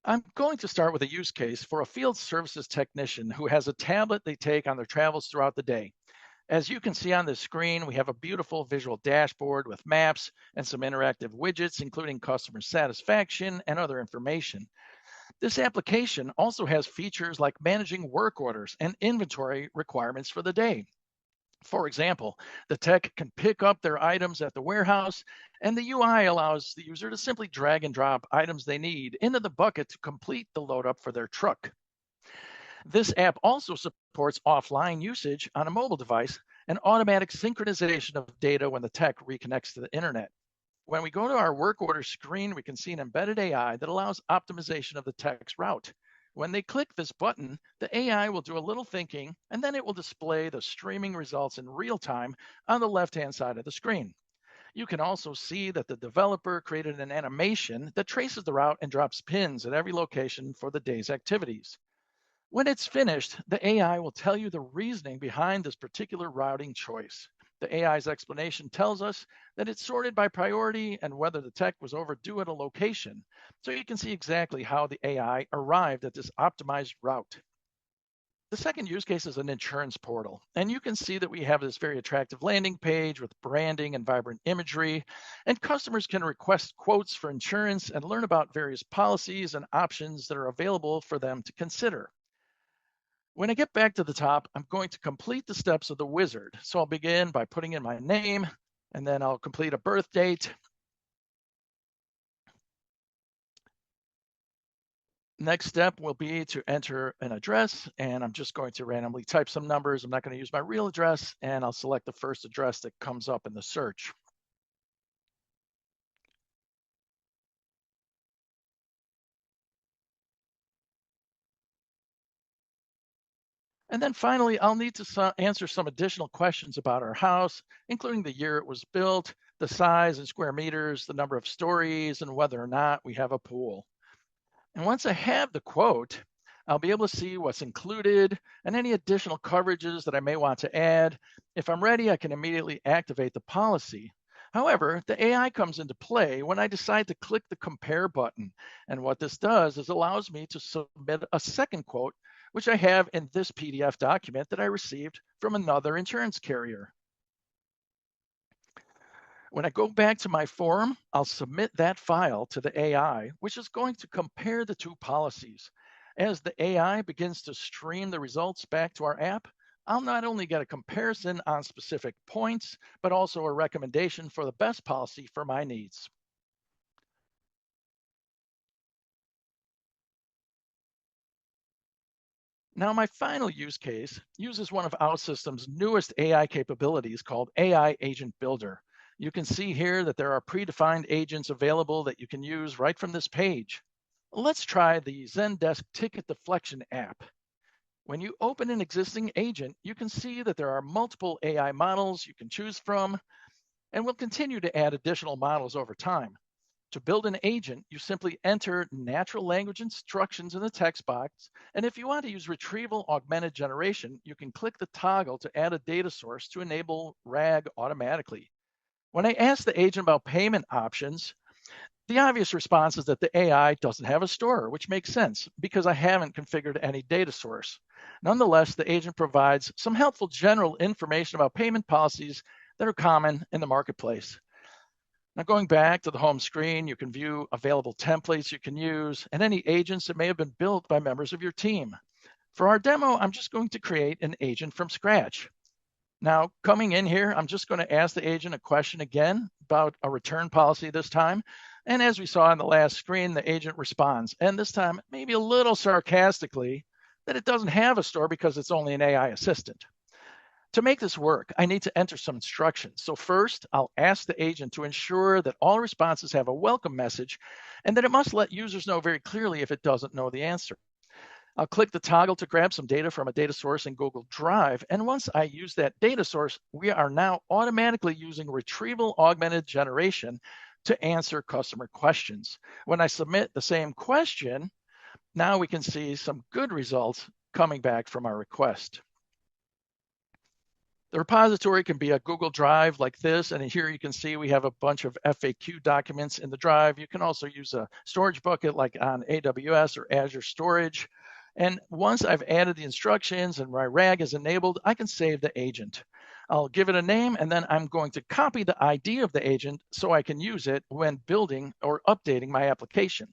I'm going to start with a use case for a field services technician who has a tablet they take on their travels throughout the day. As you can see on the screen, we have a beautiful visual dashboard with maps and some interactive widgets, including customer satisfaction and other information. This application also has features like managing work orders and inventory requirements for the day. For example, the tech can pick up their items at the warehouse, and the UI allows the user to simply drag and drop items they need into the bucket to complete the load up for their truck. This app also supports offline usage on a mobile device and automatic synchronization of data when the tech reconnects to the internet. When we go to our work order screen, we can see an embedded AI that allows optimization of the tech's route. When they click this button, the AI will do a little thinking, and then it will display the streaming results in real time on the left-hand side of the screen. You can also see that the developer created an animation that traces the route and drops pins at every location for the day's activities. When it's finished, the AI will tell you the reasoning behind this particular routing choice. The AI's explanation tells us that it's sorted by priority and whether the tech was overdue at a location. So you can see exactly how the AI arrived at this optimized route. The second use case is an insurance portal. And you can see that we have this very attractive landing page with branding and vibrant imagery. And customers can request quotes for insurance and learn about various policies and options that are available for them to consider. When I get back to the top, I'm going to complete the steps of the wizard. So I'll begin by putting in my name, and then I'll complete a birth date. Next step will be to enter an address, and I'm just going to randomly type some numbers. I'm not going to use my real address, and I'll select the first address that comes up in the search. And then finally, I'll need to answer some additional questions about our house, including the year it was built, the size in square meters, the number of stories, and whether or not we have a pool. And once I have the quote, I'll be able to see what's included and any additional coverages that I may want to add. If I'm ready, I can immediately activate the policy. However, the AI comes into play when I decide to click the compare button. And what this does is allows me to submit a second quote, which I have in this PDF document that I received from another insurance carrier. When I go back to my form, I'll submit that file to the AI, which is going to compare the two policies. As the AI begins to stream the results back to our app, I'll not only get a comparison on specific points, but also a recommendation for the best policy for my needs. Now, my final use case uses one of OutSystems' newest AI capabilities called AI Agent Builder. You can see here that there are predefined agents available that you can use right from this page. Let's try the Zendesk Ticket Deflection app. When you open an existing agent, you can see that there are multiple AI models you can choose from, and we'll continue to add additional models over time. To build an agent, you simply enter natural language instructions in the text box. And if you want to use retrieval augmented generation, you can click the toggle to add a data source to enable RAG automatically. When I ask the agent about payment options, the obvious response is that the AI doesn't have a store, which makes sense because I haven't configured any data source. Nonetheless, the agent provides some helpful general information about payment policies that are common in the marketplace. Now, going back to the home screen, you can view available templates you can use and any agents that may have been built by members of your team. For our demo, I'm just going to create an agent from scratch. Now, coming in here, I'm just going to ask the agent a question again about a return policy this time. And as we saw on the last screen, the agent responds, and this time maybe a little sarcastically, that it doesn't have a store because it's only an AI assistant. To make this work, I need to enter some instructions. So first, I'll ask the agent to ensure that all responses have a welcome message and that it must let users know very clearly if it doesn't know the answer. I'll click the toggle to grab some data from a data source in Google Drive. And once I use that data source, we are now automatically using retrieval augmented generation to answer customer questions. When I submit the same question, now we can see some good results coming back from our request. The repository can be a Google Drive like this, and here you can see we have a bunch of FAQ documents in the drive. You can also use a storage bucket like on AWS or Azure Storage. And once I've added the instructions and my RAG is enabled, I can save the agent. I'll give it a name, and then I'm going to copy the ID of the agent so I can use it when building or updating my application.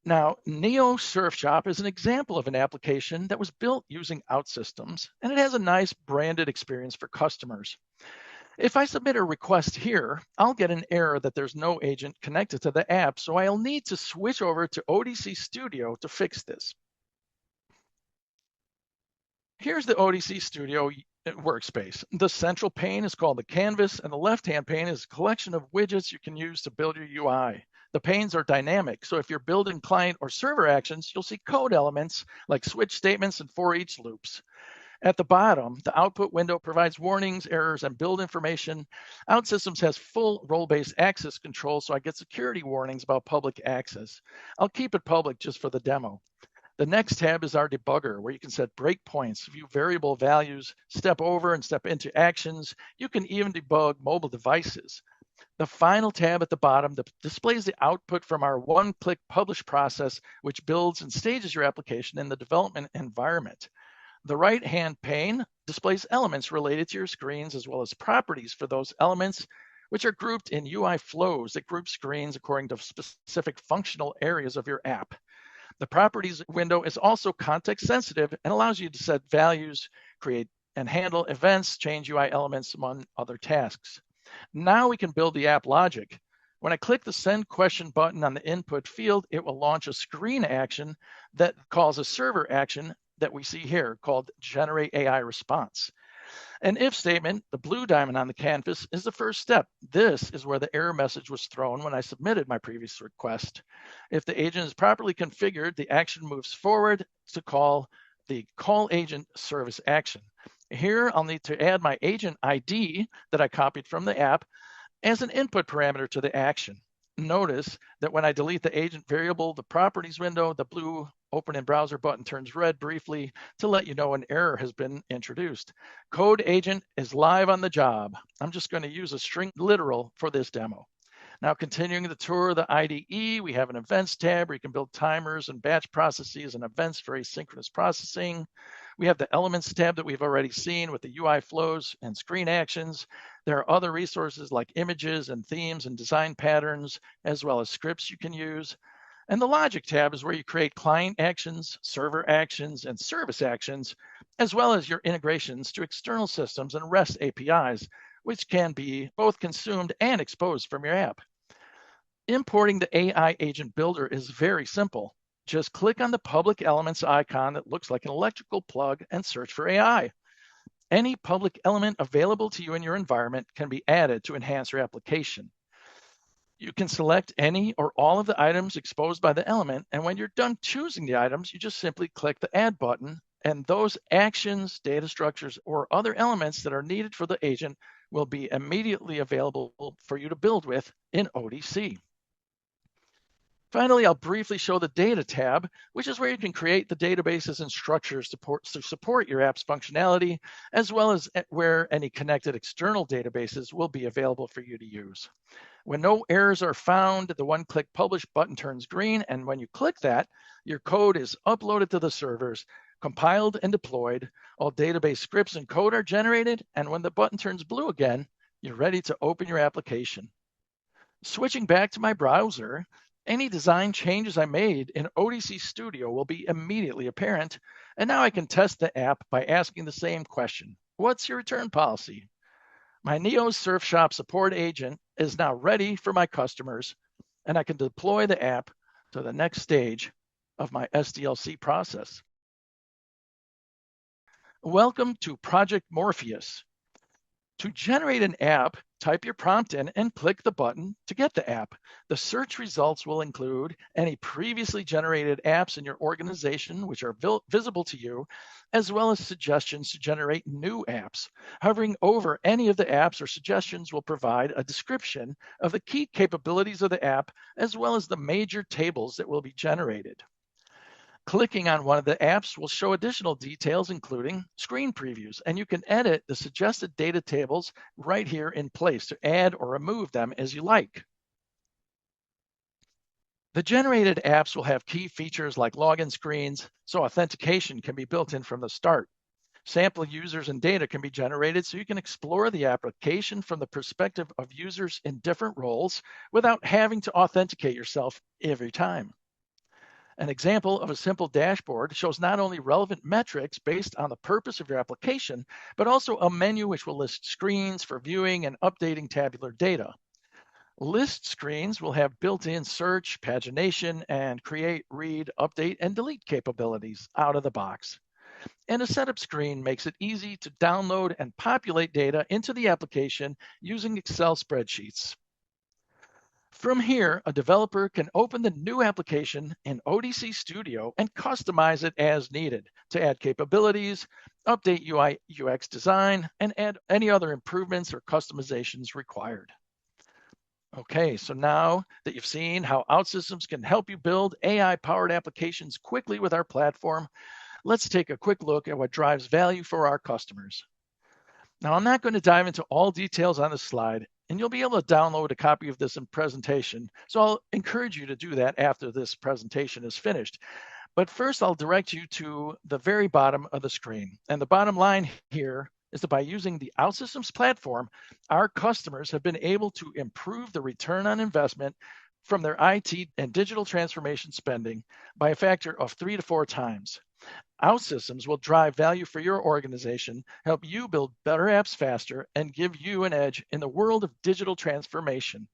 Now, Neo Surfshop is an example of an application that was built using Outsystems, and it has a nice branded experience for customers. If I submit a request here, I'll get an error that there's no agent connected to the app, so I'll need to switch over to ODC Studio to fix this. Here's the ODC Studio workspace. The central pane is called the canvas, and the left-hand pane is a collection of widgets you can use to build your UI. The panes are dynamic, so if you're building client or server actions, you'll see code elements like switch statements and for each loops. At the bottom, the output window provides warnings, errors, and build information. OutSystems has full role-based access control, so I get security warnings about public access. I'll keep it public just for the demo. The next tab is our debugger, where you can set breakpoints, view variable values, step over and step into actions. You can even debug mobile devices. The final tab at the bottom displays the output from our one-click publish process, which builds and stages your application in the development environment. The right-hand pane displays elements related to your screens, as well as properties for those elements, which are grouped in UI flows that group screens according to specific functional areas of your app. The properties window is also context sensitive and allows you to set values, create and handle events, change UI elements, among other tasks. Now we can build the app logic. When I click the send question button on the input field, it will launch a screen action that calls a server action that we see here called generate AI response. An if statement, the blue diamond on the canvas, is the first step. This is where the error message was thrown when I submitted my previous request. If the agent is properly configured, the action moves forward to call the call agent service action. Here, I'll need to add my agent ID that I copied from the app as an input parameter to the action. Notice that when I delete the agent variable, the properties window, the blue open in browser button turns red briefly to let you know an error has been introduced. Code agent is live on the job. I'm just going to use a string literal for this demo. Now, continuing the tour of the IDE, we have an events tab where you can build timers and batch processes and events for asynchronous processing. We have the elements tab that we've already seen with the UI flows and screen actions. There are other resources like images and themes and design patterns, as well as scripts you can use. And the logic tab is where you create client actions, server actions, and service actions, as well as your integrations to external systems and REST APIs, which can be both consumed and exposed from your app. Importing the AI agent builder is very simple. Just click on the public elements icon that looks like an electrical plug and search for AI. Any public element available to you in your environment can be added to enhance your application. You can select any or all of the items exposed by the element, and when you're done choosing the items, you just simply click the Add button, and those actions, data structures, or other elements that are needed for the agent will be immediately available for you to build with in ODC. Finally, I'll briefly show the Data tab, which is where you can create the databases and structures to support your app's functionality, as well as where any connected external databases will be available for you to use. When no errors are found, the one-click Publish button turns green, and when you click that, your code is uploaded to the servers, compiled and deployed. All database scripts and code are generated, and when the button turns blue again, you're ready to open your application. Switching back to my browser, any design changes I made in ODC Studio will be immediately apparent, and now I can test the app by asking the same question. What's your return policy? My Neo Surfshop support agent is now ready for my customers, and I can deploy the app to the next stage of my SDLC process. Welcome to Project Morpheus. To generate an app, type your prompt in and click the button to get the app. The search results will include any previously generated apps in your organization, which are visible to you, as well as suggestions to generate new apps. Hovering over any of the apps or suggestions will provide a description of the key capabilities of the app, as well as the major tables that will be generated. Clicking on one of the apps will show additional details, including screen previews, and you can edit the suggested data tables right here in place to add or remove them as you like. The generated apps will have key features like login screens, so authentication can be built in from the start. Sample users and data can be generated so you can explore the application from the perspective of users in different roles without having to authenticate yourself every time. An example of a simple dashboard shows not only relevant metrics based on the purpose of your application, but also a menu which will list screens for viewing and updating tabular data. List screens will have built-in search, pagination, and create, read, update, and delete capabilities out of the box. And a setup screen makes it easy to download and populate data into the application using Excel spreadsheets. From here, a developer can open the new application in ODC Studio and customize it as needed to add capabilities, update UI UX design, and add any other improvements or customizations required. Okay, so now that you've seen how OutSystems can help you build AI-powered applications quickly with our platform, let's take a quick look at what drives value for our customers. Now, I'm not going to dive into all details on this slide, and you'll be able to download a copy of this presentation. So I'll encourage you to do that after this presentation is finished. But first, I'll direct you to the very bottom of the screen. And the bottom line here is that by using the OutSystems platform, our customers have been able to improve the return on investment from their IT and digital transformation spending by a factor of 3 to 4 times. OutSystems will drive value for your organization, help you build better apps faster, and give you an edge in the world of digital transformation.